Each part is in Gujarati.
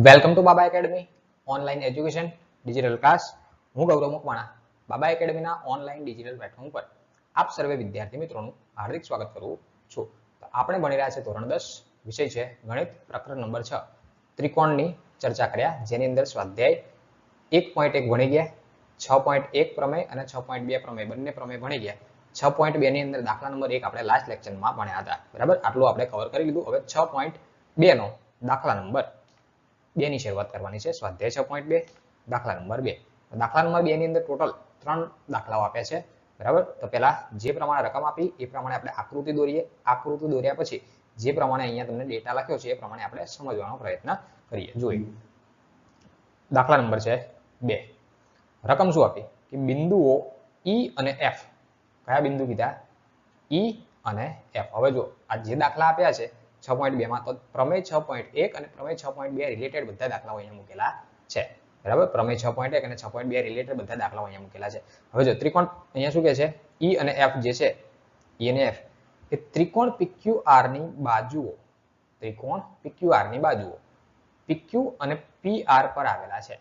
Welcome to Baba academy online education digital class. હું ગૌરવ મકવાણા બાબા એકેડમીના ઓનલાઈન ડિજિટલ પ્લેટફોર્મ પર આપ સર્વે વિદ્યાર્થી મિત્રોનું હાર્દિક સ્વાગત કરું છું. તો આપણે ભણી રહ્યા છે ધોરણ 10, વિષય છે ગણિત, પ્રકરણ નંબર 6 ત્રિકોણની ચર્ચા કર્યા, જેની અંદર સ્વાધ્યાય 1.1 ભણી ગયા, 6.1 પ્રમેય અને 6.2 પ્રમેય બંને પ્રમેય ભણી ગયા. 6.2 ની અંદર દાખલા નંબર 1 આપણે લાસ્ટ લેક્ચરમાં ભણ્યા હતા. બરાબર, આટલું આપણે કવર કરી લીધું. હવે 6.2 નો દાખલા નંબર 2 ની શરૂઆત કરવાની છે. સ્વાધ્યાય 6.2 દાખલા નંબર 2. દાખલા નંબર 2 ની અંદર ટોટલ 3 દાખલાઓ આપ્યા છે. બરાબર, તો પહેલા જે પ્રમાણે રકમ આપી એ પ્રમાણે આપણે આકૃતિ દોરીએ. આકૃતિ દોર્યા પછી જે પ્રમાણે અહીંયા તમને ડેટા લખ્યો છે એ પ્રમાણે આપણે સમજવાનો પ્રયત્ન કરીએ. જોઈએ, દાખલા નંબર છે 2. રકમ શું આપી કે બિંદુઓ E અને F. કયા બિંદુ કીધા? E અને F. હવે જો આ જે દાખલા આપ્યા છે 6.2 માં, તો પ્રમેય 6.1 અને પ્રમેય 6.2 રિલેટેડ બધા દાખલાઓ અહીંયા મૂકેલા છે. બરાબર, પ્રમેય 6.1 અને 6.2 રિલેટેડ બધા દાખલાઓ અહીંયા મૂકેલા છે. હવે જો ત્રિકોણ અહીંયા શું કહે છે, E અને F જે છે, E અને F એ ત્રિકોણ PQR ની બાજુઓ, ત્રિકોણ PQR ની બાજુઓ PQ અને PR પર આવેલા છે.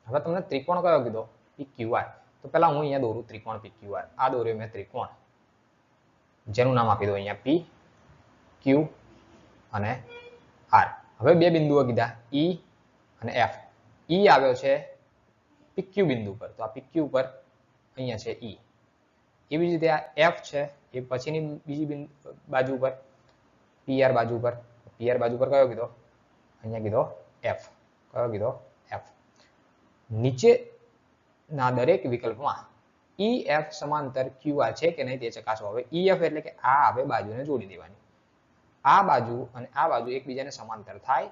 હવે તમને ત્રિકોણ કયો કીધો? PQR. તો પહેલા હું અહીંયા દોરું ત્રિકોણ PQR. આ દોર્યો મેં ત્રિકોણ, જેનું નામ આપી દો અહીંયા P, Q અને R. હવે બે બિંદુઓ કીધા E અને F. E આવ્યો છે PQ બિંદુ પર, તો આ PQ પર અહીંયા છે E. એવી જ રીતે આ F છે એ પછીની બીજી બાજુ પર, PR બાજુ પર. PR બાજુ પર કયો કીધો? અહીંયા કીધો F. કયો કીધો? F. નીચેના દરેક વિકલ્પમાં EF સમાંતર QR છે કે નહીં તે ચકાસો. હવે EF એટલે કે આ આવે બાજુને જોડી દેવાની. આ બાજુ અને આ બાજુ એકબીજાને સમાંતર થાય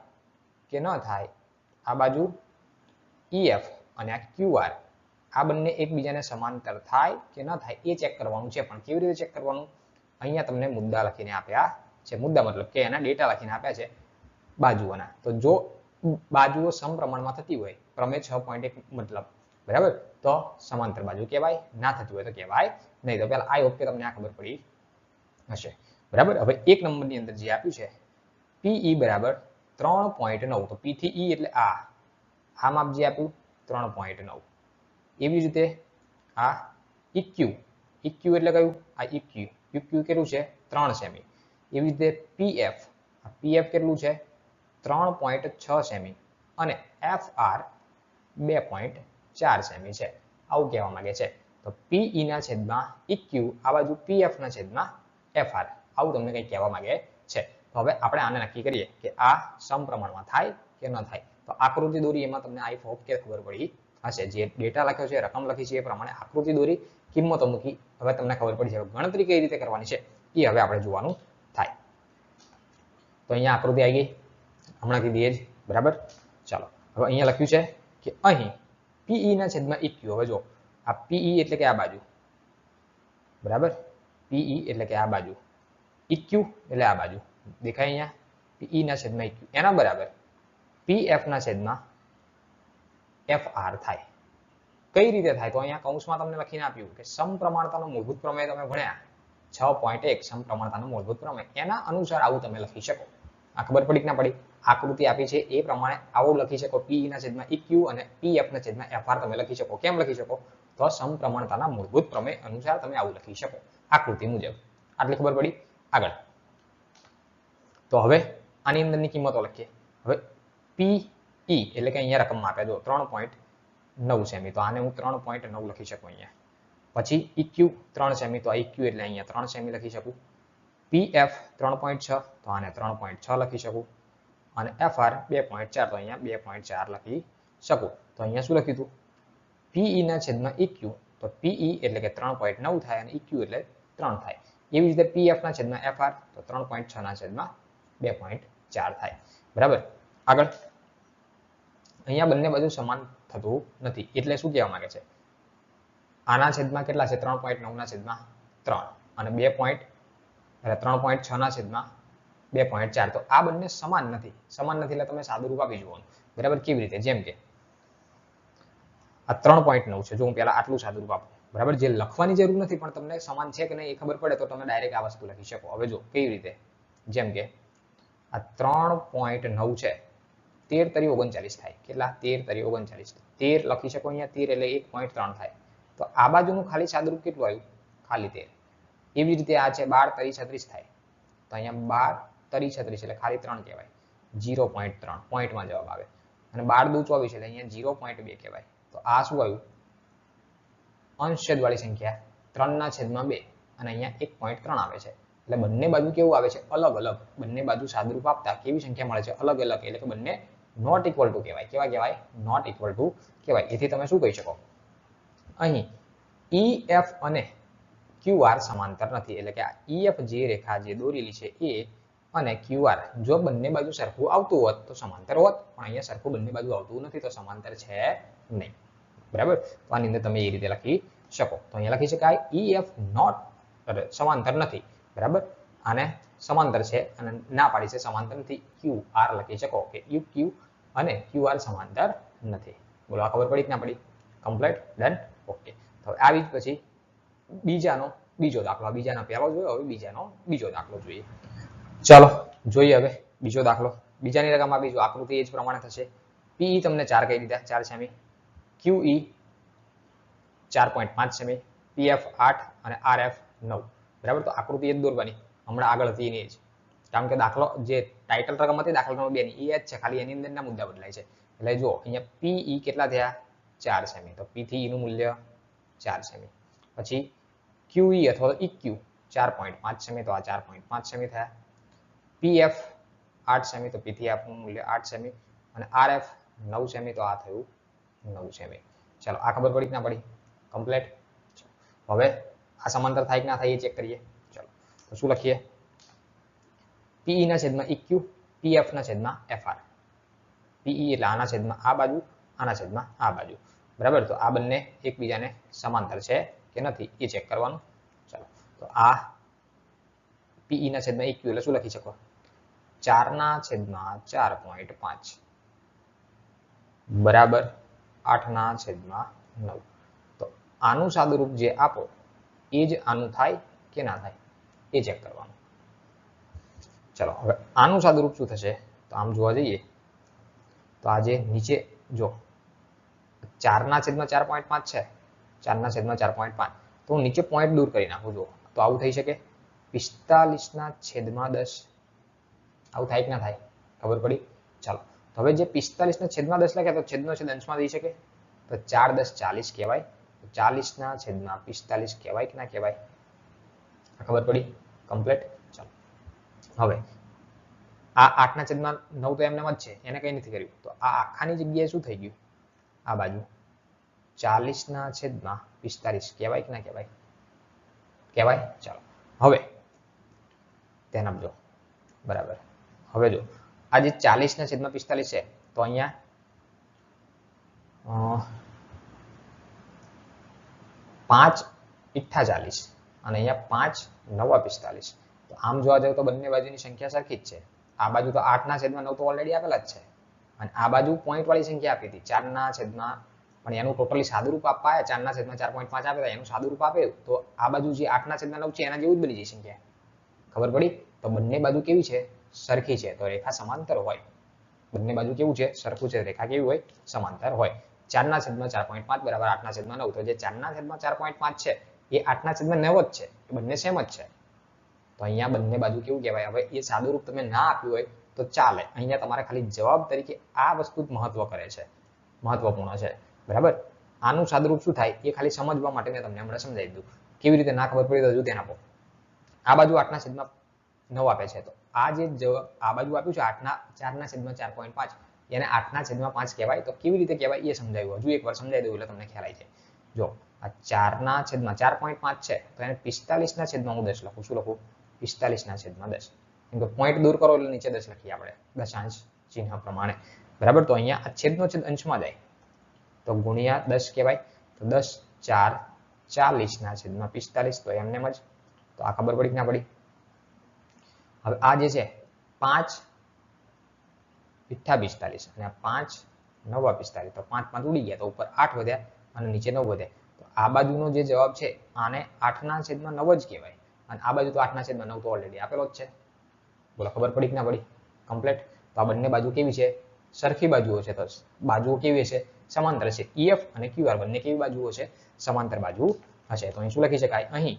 કે ન થાય. આ બાજુ EF અને આ QR, આ બંને એકબીજાને સમાંતર થાય કે ન થાય એ ચેક કરવાનું છે. પણ કેવી રીતે ચેક કરવાનું? અહીંયા તમને મુદ્દા લખીને આપ્યા છે. મુદ્દા મતલબ કે એના ડેટા લખીને આપ્યા છે બાજુઓના. તો જો બાજુઓ સમપ્રમાણમાં થતી હોય, પ્રમેય 6.1 મતલબ, બરાબર, તો સમાંતર બાજુ કહેવાય. ના થતી હોય તો કહેવાય નહીં. તો પહેલા આઈ હોપ કે તમને આ ખબર પડી હશે. બરાબર, હવે 1 નંબરની અંદર જે આપ્યું છે PE બરાબર 3.9. તો P થી E એટલે આ માપ જે આપ્યું 3.9. એવી જ રીતે આ EQ. EQ એટલે કયું? આ EQ. EQ કેટલું છે? 3 સેમી. એવી રીતે PF. આ PF કેટલું છે? 3.6 સેમી. અને FR 2.4 સેમી છે. આવું કહેવા માંગે છે. તો PE ના છેદમાં EQ, આ બાજુ PF ના છેદમાં FR. આવું તમને કંઈ કહેવા માંગે છે. તો હવે આપણે આને નક્કી કરીએ કે આ સમપ્રમાણમાં થાય કે ન થાય. તો આકૃતિ દોરી, એમાં તમને આઈ હોપ કે ખબર પડી હશે. જે ડેટા લખ્યો છે, રકમ લખી છે, એ પ્રમાણે આકૃતિ દોરી, કિંમતો મૂકી. હવે તમને ખબર પડી છે. ગણતરી કઈ રીતે કરવાની છે એ હવે આપણે જોવાનું થાય. તો અહીંયા આકૃતિ આવી ગઈ, હમણાં કીધી જ. બરાબર, ચાલો. હવે અહીંયા લખ્યું છે કે અહીં PE ના છેદમાં EQ. હવે જો આ PE એટલે કે આ બાજુ, બરાબર, PE એટલે કે આ બાજુ, EQ એટલે આ બાજુ દેખાય અહીંયા. PE ના છેદમાં EQ એના બરાબર PF ના છેદમાં FR થાય. કઈ રીતે થાય? તો અહીંયા કૌંસમાં તમને લખીને આપ્યું કે સમપ્રમાણતાનો મૂળભૂત પ્રમેય તમે ભણ્યા 6.1, સમપ્રમાણતાનો મૂળભૂત પ્રમેય, એના અનુસાર આવું તમે લખી શકો. આ ખબર પડી કે ના પડી? આકૃતિ આપી છે એ પ્રમાણે આવું લખી શકો. PE ના છેદમાં EQ અને PF ના છેદમાં FR તમે લખી શકો. કેમ લખી શકો? તો સમપ્રમાણતાના મૂળભૂત પ્રમેય અનુસાર તમે આવું લખી શકો, આકૃતિ મુજબ. આટલી ખબર પડી? આગળ તો હવે આની અંદરની કિંમતો લખીએ. હવે PE એટલે કે અહીંયા રકમ આપ્યા જો 3.9 સેમી. તો આને હું 3.9 લખી શકું અહીંયા. પછી EQ 3 સેમી. તો EQ એટલે અહીંયા 3 સેમી લખી શકું. PF 3.6. તો આને 3.6 લખી શકું. અને FR 2.4. તો અહીંયા 2.4 લખી શકું. તો અહીંયા શું લખ્યું હતું? PE ના છેદમાં EQ. તો PE એટલે કે 3.9 થાય અને EQ એટલે 3 થાય. એવી રીતે PF ના છેદમાં FR. તો 3.6 ના છેદમાં 2.4 થાય. બરાબર, આગળ અહીંયા બંને બાજુ સમાન થતું નથી. એટલે શું કહેવા માંગે છે? આના છેદમાં કેટલા છે? 3.9 ના છેદમાં 3 અને 3.6 ના છેદમાં 2.4. તો આ બંને સમાન નથી. સમાન નથી એટલે તમે સાદું રૂપ આપી જોવાનું. બરાબર, કેવી રીતે? જેમ કે આ 3.9 છે. જો હું પહેલા આટલું સાદું રૂપ આપું, બરાબર, જે લખવાની જરૂર નથી, પણ તમને સમાન છે કે નહીં એ ખબર પડે તો તમે ડાયરેક્ટ આ વસ્તુ લખી શકો. હવે જો કેવી રીતે? જેમ કે આ 3.9 છે 13 તરી 39 થાય. કેટલા? 13 તરી 39. 13 લખી શકો અહીંયા, 13 એટલે 1.3 થાય. તો આ બાજુનું ખાલી સાદુરૂપ કેટલું આવ્યું? ખાલી 13. એવી રીતે આ છે 12 તરી 36 થાય. તો અહીંયા 12 તરી 36 એટલે ખાલી 3 કહેવાય. 0.3 પોઈન્ટમાં જવાબ આવે. અને 12 દુ 24 એટલે અહીંયા 0.2 કહેવાય. તો આ શું આવ્યું? અંશ છેદવાળી સંખ્યા 3/2 અને અહીંયા 1.3 આવે છે. એટલે બંને બાજુ કેવું આવે છે? અલગ અલગ. બંને બાજુ સાદુરૂપ આપતા કેવી સંખ્યા મળે છે? અલગ અલગ. એટલે કે બંને નોટ ઇક્વલ ટુ કહેવાય. કેવા કહેવાય? નોટ ઇક્વલ ટુ કહેવાય. એથી તમે શું કહી શકો? અહીં EF અને QR સમાંતર નથી. એટલે કે આ EF જે રેખા જે દોરેલી છે એ અને QR જો બંને બાજુ સરખું આવતું હોત તો સમાંતર હોત, પણ અહીંયા સરખું બંને બાજુ આવતું નથી તો સમાંતર છે નહીં. બરાબર? તો આની અંદર તમે એ રીતે લખી શકો. તો અહીંયા લખી શકાય EF નોટ સમાંતર નથી. બરાબર? આને સમાંતર છે અને ના પાડી છે સમાંતર નથી. QR લખી શકો કે EQ અને QR સમાંતર નથી. બોલો આ ખબર પડી કે ના પડી? કમ્પ્લીટ? ડન? ઓકે. તો આવી જ પછી બીજાનો બીજો દાખલો. બીજાનો પહેલો જોયો, હવે બીજાનો બીજો દાખલો જોઈએ. ચાલો જોઈએ હવે બીજો દાખલો. બીજાની રકમ આપી, જો આકૃતિ એ જ પ્રમાણે થશે. PE તમને 4 કહી દીધા, 4 સેમી. QE 4.5 સેમી, PF 8 અને RF 9. બરાબર? તો આકૃતિ એ જ દોરવાની. હમણાં આગળ હતી એની જ. કારણ કે દાખલો જે ટાઇટલ રકમ હતી દાખલા નંબર 2 ની એ જ છે, ખાલી એની અંદરના મુદ્દા બદલાય છે. એટલે જો અહીંયા PE કેટલા થયા? 4 સેમી. તો P થી E નું મૂલ્ય 4 સેમી. પછી QE અથવા EQ 4.5 સેમી, તો આ 4.5 સેમી થયા. PF 8 સેમી, તો P થી F નું મૂલ્ય 8 સેમી. અને RF 9 સેમી, તો આ થયું 9 સેમી. ચાલો આ ખબર પડી કે ના પડી? કમ્પ્લીટ. હવે આ સમાંતર થાય કે ના થાય એ ચેક કરીએ. ચાલો તો શું લખીએ? PE ના છેદમાં EQ, PF ના છેદમાં FR. PE એટલે આના છેદમાં આ બાજુ, આના છેદમાં આ બાજુ. બરાબર? તો આ બંને એકબીજાને સમાંતર છે કે નથી એ ચેક કરવાનું. ચાલો તો આ PE ના છેદમાં EQ એટલે શું લખી શકો? 4 ના છેદમાં 4.5 બરાબર 8 ના છેદમાં 9. તો આનું સાદુરૂપ જે આપો એ જ આનું થાય કે ના થાય એ ચેક કરવાનું. ચલો હવે આનું સાદુરૂપ શું થશે? તો આમ જોવા જઈએ તો આ જે નીચે જો 4 ના છેદમાં 4.5 છે, 4 ના છેદમાં 4.5, તો હું નીચે પોઈન્ટ દૂર કરી નાખું. જો તો આવું થઈ શકે. 45 ના છેદમાં 10 આવું થાય કે ના થાય? ખબર પડી? ચાલો તો હવે જે 45 ના છેદમાં 10 લખ્યા તો છેદનો છેદ અંશમાં થઈ શકે. તો 4 10 40 કહેવાય. 40 ના છેદમાં 45 કહેવાય કે ના કહેવાય? ખબર પડી? કમ્પ્લીટ. ચાલો હવે આ 8 ના છેદમાં 9 તો એમને જ છે, એને કઈ નથી કર્યું. તો આ આખાની જગ્યાએ શું થઈ ગયું? આ બાજુ 40 ના છેદમાં 45 કહેવાય કે ના કહેવાય? કહેવાય. ચાલો હવે ધ્યાન આપજો. બરાબર? હવે જો આ જે 40 ના છેદમાં 45 છે તો અહીંયા 5 ઈઠ્ઠા 40 અને અહીંયા 5 9 45. તો આમ જોવા જાવ તો બંને બાજુની સંખ્યા સરખી જ છે. આ બાજુ તો 8 ના છેદમાં 9 તો ઓલરેડી આપેલા જ છે અને આ બાજુ પોઈન્ટ વાળી સંખ્યા આપી હતી 4 ના છેદમાં, પણ એનું ટોટલી સાદુરૂપ આપવા 4 ના છેદમાં 4.5 આપેલા, એનું સાદુરૂપ આપે તો આ બાજુ જે 8 ના છેદમાં 9 છે એના જેવું જ બની જાય સંખ્યા. ખબર પડી? તો બંને બાજુ કેવી છે? સરખી છે. તો રેખા સમાંતર હોય. બંને બાજુ કેવું છે? સરખું છે. રેખા કેવી હોય? સમાંતર હોય. 4 ના છેદમાં 4.5 બરાબર 8 ના છેદમાં 9. તો જે 4 ના છેદમાં 4.5 છે એ 8 ના છેદમાં 9 જ છે. એ બંને સેમ જ છે. તો અહીંયા બંને બાજુ કેવું કહેવાય? હવે એ સાદુરૂપ તમે ના આપ્યું હોય તો ચાલે. અહીંયા તમારે ખાલી જવાબ તરીકે આ વસ્તુ જ મહત્વ કરે છે, મહત્વપૂર્ણ છે. બરાબર? આનું સાદુરૂપ શું થાય એ ખાલી સમજવા માટે મેં તમને હમણાં સમજાવી દીધું. કેવી રીતે ના ખબર પડી તો હજુ ધ્યાન આપો. આ બાજુ 8 ના છેદમાં 9 આપે છે, તો આ જે જવાબ આ બાજુ આપ્યું છે 4 ના છેદમાં 4.5, એને 8 ના છેદમાં 5 કહેવાય. તો કેવી રીતે કહેવાય એ સમજાવ્યું. હજુ એકવાર સમજાવી દઉં એટલે તમને ખ્યાલ આવી જાય. જો આ 4 ના છેદમાં 4.5 છે તો એને 45 ના છેદમાં હું 10 લખું. શું લખું? 45 ના છેદમાં 10. કેમ કે પોઈન્ટ દૂર કરો એટલે નીચે 10 લખીએ આપણે દશાંશ ચિહ્ન પ્રમાણે. બરાબર? તો અહીંયા આ છેદનો છેદ અંશમાં જાય તો ગુણ્યા 10 કહેવાય. તો 10 4 40 ના છેદમાં 45. તો એમને જ. તો આ ખબર પડી કે ના પડી? હવે આ જે છે 5 ઈઠ્ઠા 45 અને 5 9 45. તો 5 5 ઉડી ગયા તો ઉપર 8 વધ્યા અને નીચે 9 વધ્યા. તો આ બાજુનો જે જવાબ છે આને 8 ના છેદમાં 9 જ કહેવાય. અને આ બાજુ તો 8 ના છેદમાં 9 તો ઓલરેડી આપેલો જ છે. બોલો ખબર પડી કે ના પડી? કમ્પ્લીટ. તો આ બંને બાજુ કેવી છે? સરખી બાજુઓ છે તો બાજુઓ કેવી છે? સમાંતર છે. EF અને QR બંને કેવી બાજુઓ છે? સમાંતર બાજુ હશે. તો અહીં શું લખી શકાય? અહીં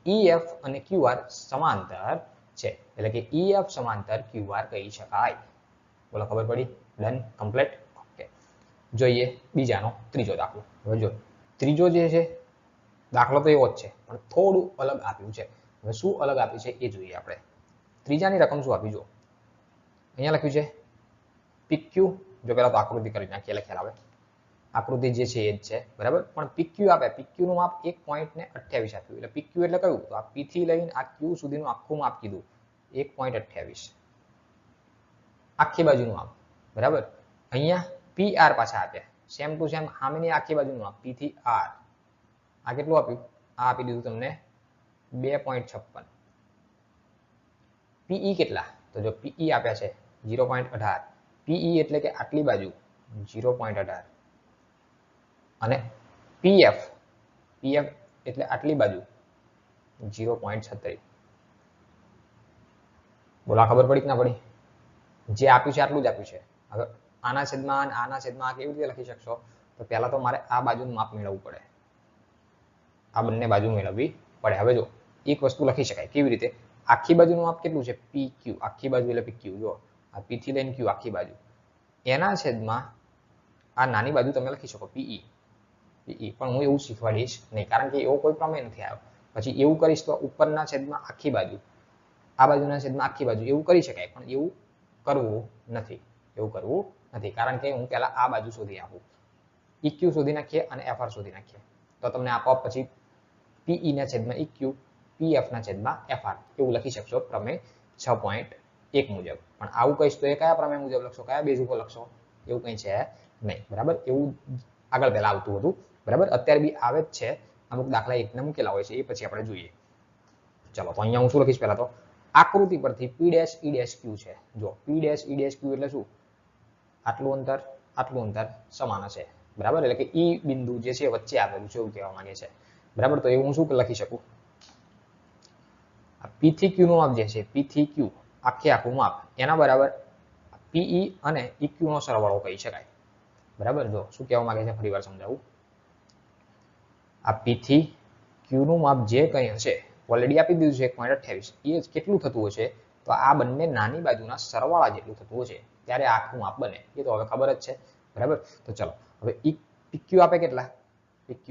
EF અને QR સમાંતર છે, એટલે કે EF સમાંતર QR કહી શકાય. બોલો, ખબર પડી? Done, complete. ઓકે, જોઈએ બીજાનો ત્રીજો દાખલો. હવે જો ત્રીજો જે છે દાખલો તો એવો જ છે, પણ થોડું અલગ આપ્યું છે. હવે શું અલગ આપ્યું છે એ જોઈએ આપણે. ત્રીજાની રકમ શું આપી? જો અહીંયા લખ્યું છે PQ. જો પેલા તો આકૃતિ કરી નાખીએ એટલે ખ્યાલ આવે. આકૃતિ જે છે એ જ છે, બરાબર, પણ PQ આપે. PQ નું માપ 1.28 આપ્યું. એટલે PQ એટલે કયું? તો આ P થી લઈને આ Q સુધીનું આખું માપ કીધું, 1.28 આખી બાજુનું માપ, બરાબર. અહીંયા PR પાછા આપ્યા, સેમ ટુ સેમ સામેની આખી બાજુનું માપ, P થી R. આ કેટલું આપ્યું? આ આપી દીધું તમને 2.56. PE કેટલા? તો જો PE આપ્યા છે 0.18. PE એટલે કે આટલી બાજુ 0.18 અને PF એટલે આટલી બાજુ 0.36. બોલા, ખબર પડી કે ના પડી? જે આપ્યું છે આટલું જ આપ્યું છે. હવે આના છેદમાં કેવી રીતે લખી શકશો? તો પહેલા તો મારે આ બાજુનું માપ મેળવવું પડે, આ બંને બાજુ મેળવવી પડે. હવે જો એક વસ્તુ લખી શકાય, કેવી રીતે? આખી બાજુનું માપ કેટલું છે? PQ. આખી બાજુ એટલે PQ. જો આ P થી લઈને Q આખી બાજુ, એના છેદમાં આ નાની બાજુ તમે લખી શકો PE. પણ હું એવું શીખવાડીશ નહીં, કારણ કે એવો કોઈ પ્રમેય નથી આવ્યો. પછી એવું કરીશ તો ઉપરના છેદમાં આખી બાજુ, આ બાજુના છેદમાં આખી બાજુ, એવું કરી શકાય, પણ એવું કરવું નથી. કારણ કે હું પહેલા આ બાજુ શોધી આપું, EQ શોધી નાખીએ અને FR શોધી નાખીએ, તો તમને આપોઆપ પછી PE ના છેદમાં EQ, PF ના છેદમાં FR એવું લખી શકશો પ્રમેય 6.1 મુજબ. પણ આવું કહીશ તો એ કયા પ્રમેય મુજબ લખશો? કયા બેઝ ઉપર લખશો? એવું કંઈ છે નહીં, બરાબર. એવું આગળ પહેલા આવતું હતું, બરાબર. અત્યારે બી આવે જ છે. અમુક દાખલા એકને મૂકેલા હોય છે, એ પછી આપણે જોઈએ. ચલો, તો અહીંયા હું શું લખીશ? પહેલા તો આકૃતિ પરથી P', E', Q છે. જો P', E', Q એટલે શું? આટલું અંતર સમાન હશે, બરાબર. એટલે કે E બિંદુ જે છે વચ્ચે આવેલું છે એવું કહેવા માંગે છે, બરાબર. તો એવું હું શું લખી શકું? P થી Q નું માપ જે છે, P થી Q આખું માપ, એના બરાબર PE અને EQ નો સરવાળો કહી શકાય, બરાબર. જો શું કહેવા માંગે છે ફરી વાર સમજાવું. આ P થી Q નું માપ જે કંઈ હશે, ઓલરેડી આપી દીધું છે 1.28. એ કેટલું થતું હશે? તો આ બંને નાની બાજુના સરવાળા જેટલું થતું હશે, ત્યારે આખું માપ બને. એ તો હવે ખબર જ છે, બરાબર. તો ચલો, હવે PQ આપે કેટલા? PQ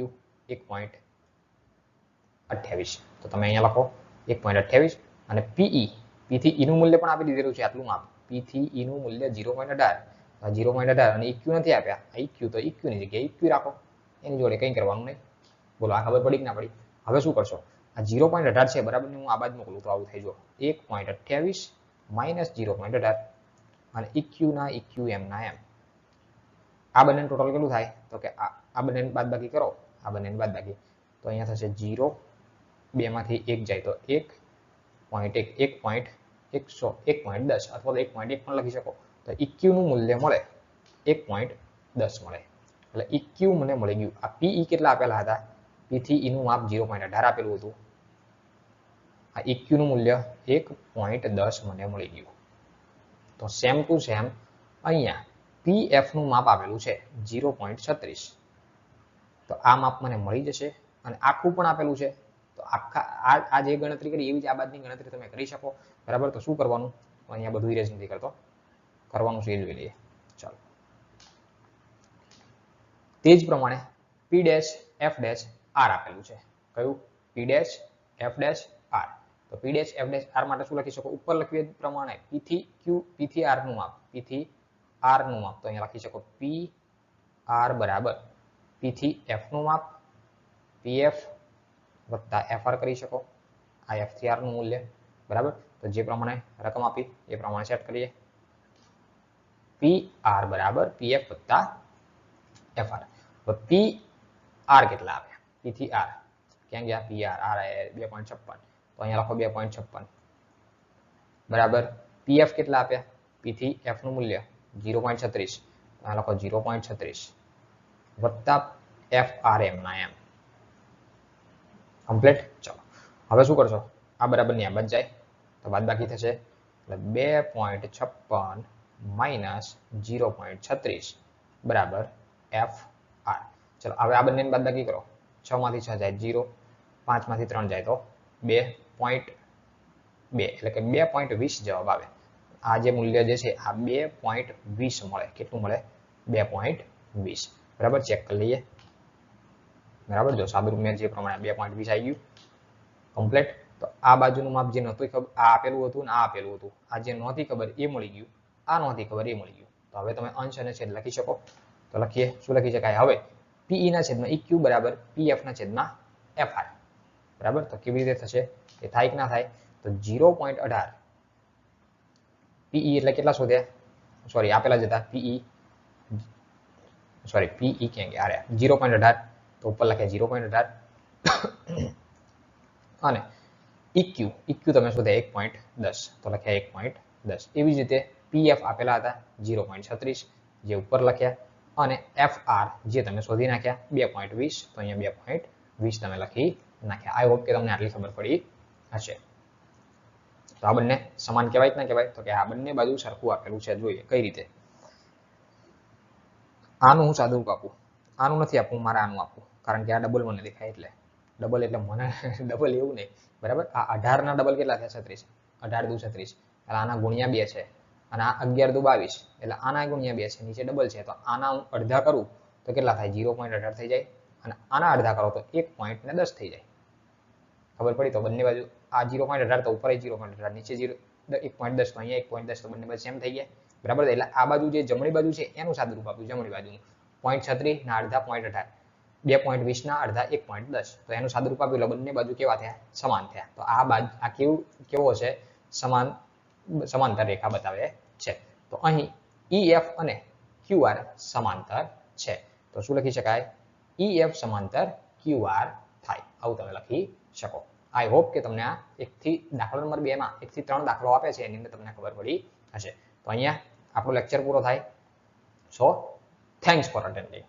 1.28. તો તમે અહીંયા લખો 1.28. અને PE, P થી E નું મૂલ્ય પણ આપી દીધેલું છે, આટલું માપ. P થી E નું મૂલ્ય 0.18. 0.18 અને EQ નથી આપ્યા. EQ તો EQ ની જગ્યાએ EQ રાખો, એની જોડે કંઈ કરવાનું નહીં. બોલો, આ ખબર પડી કે ના પડી? હવે શું કરશો? આ 0.18 છે, બરાબર ને? હું આ બાજુ મોકલું તો આવું થઈ જાય. 1.28 માઇનસ 0.18 અને EQ ના EQ એમ ના એમ. આ બંને ટોટલ કેટલું થાય? તો કે આ બંને બાદબાકી કરો, આ બંને બાદબાકી, તો અહીંયા થશે 0. 2 માંથી 1 જાય તો 1.1 1.10 અથવા તો 1.1 પણ લખી શકો. તો EQ નું મૂલ્ય મળે 1.10 મળે. એટલે EQ મને મળી ગયું. આ PE કેટલા આપેલા હતા? P થી E નું માપ 0.18 આપેલું હતું. આ EQ નું મૂલ્ય 1.10 મને મળી ગયું. તો સેમ ટુ સેમ અહીંયા PF નું માપ આપેલું છે 0.36. તો આ માપ મને મળી જશે. અને આખું પણ આપેલું છે, તો આ જે ગણતરી કરી એવી જ આ બાદની ગણતરી તમે કરી શકો, બરાબર. તો શું કરવાનું? અહીંયા બધું ઇરેઝ નથી કરતો, કરવાનું છે એ જોઈ લઈએ. ચાલો, તે જ પ્રમાણે P', F', R આપેલું છે. કયું? P', F', R. તો P', F', R માટે શું લખી શકો? ઉપર લખ્યું એ પ્રમાણે P થી Q, P થી R નું માપ, P થી R નું માપ. તો અહીંયા લખી શકો P R બરાબર P થી F નું માપ, PF વત્તા FR કરી શકો. આ F થી R નું મૂલ્ય, બરાબર. તો જે પ્રમાણે રકમ આપી એ પ્રમાણે સેટ કરીએ. PR બરાબર PF વત્તા FR. તો PR કેટલા આપ્યા? P થી R ક્યાં ગયા? PR R 2.56. તો અહીંયા લખો 2.56 બરાબર. PF કેટલા આપ્યા? P થી F નું મૂલ્ય 0.36. અહીંયા લખો 0.36 વત્તા FR એમ ના એમ. કમ્પ્લીટ. ચલો, હવે શું કરશો? આ બરાબર ની આ બાદ જાય તો બાદબાકી થશે, એટલે 2.56 માઇનસ 0.36 બરાબર એફ આર. ચલો હવે આ બંનેની બાદબાકી કરો. 6 માંથી 6 જાય 0, 5 માંથી 3 જાય તો 2.2 એટલે કે 2.20 જવાબ આવે. આ જે મૂલ્ય જે છે આ 2.20 મળે. કેટલું મળે? 2.20. બરાબર, ચેક કરી લઈએ. બરાબર, જો સાદુરૂપ મેં જે પ્રમાણે 2.20 આવી ગયું કમ્પ્લીટ. તો આ બાજુનું માપ જે નહોતું ખબર, આ આપેલું હતું ને આ આપેલું હતું, આ જે નહોતી ખબર એ મળી ગયું, આ નહોતી ખબર એ મળી ગયું. તો હવે તમે અંશ અને છેદ લખી શકો. તો લખીએ. શું લખી શકાય? હવે PE ના છેદમાં EQ બરાબર PF ના છેદમાં FR. બરાબર, તો કેવી રીતે થશે? એ થાય કે ના થાય? તો 0.18 PE એટલે કેટલા શોધ્યા? સોરી, આપેલા જ હતા PE, સોરી PE ક્યાં ગયા? અરે 0.18, તો ઉપર લખ્યા 0.18 અને EQ તમે શોધ્યા 1.10, તો લખ્યા 1.10. એવી જ રીતે PF આપેલા હતા 0.36 જે ઉપર લખ્યા, અને FR જે તમે શોધી નાખ્યા 2.20, તો અહીંયા 2.20 તમે લખી નાખ્યા. આઈ હોપ કે તમને આટલી ખબર પડી હશે. તો આ બંને સમાન કહેવાય કે ના કહેવાય? તો કે આ બંને બાજુ સરખું આપેલું છે. જોઈએ કઈ રીતે. આનું હું સાદુરૂપ આપું, આનું નથી આપવું, મારે આનું આપવું, કારણ કે આ ડબલ મને દેખાય એટલે. ડબલ એટલે મને ડબલ એવું નહીં. બરાબર, આ 18 ના ડબલ કેટલા થયા? 36. 18 દુ 36 એટલે આના ગુણ્યા 2 છે, અને આ 11 દુ 22 એટલે આના ગુણ્યા 2 છે, નીચે ડબલ છે. તો આના હું અડધા કરું તો કેટલા થાય? 0.18 થઈ જાય, અને આના અડધા કરો તો 1.10 થઈ જાય. ખબર પડી? તો બંને બાજુ આ 0.18 તો ઉપર 0.18, નીચે 1.10, તો અહીંયા 1.10, તો બંને બાજુ સેમ થઈ ગયા. બરાબર, એટલે આ બાજુ જે જમણી બાજુ છે એનું સાદુરૂપ આપ્યું. જમણી બાજુનું 0.36 ના અડધા 0.18, 2.20 ના અડધા 1.10, તો એનું સાદુરૂપ આપ્યું એટલે બંને બાજુ કેવા થયા? સમાન થયા. તો આ બાજુ આ કેવો છે? સમાંતર રેખા બતાવે છે. તો અહીં EF અને QR સમાંતર છે. તો શું લખી શકાય? EF સમાંતર QR થાય. આવું તમે લખી શકો. આઈ હોપ કે તમને આ દાખલા નંબર 2 માં 1 થી 3 દાખલો આપે છે એની અંદર તમને ખબર પડી હશે. તો અહીંયા આપણો લેક્ચર પૂરો થાય. સો થેન્ક્સ ફોર અટેન્ડિંગ.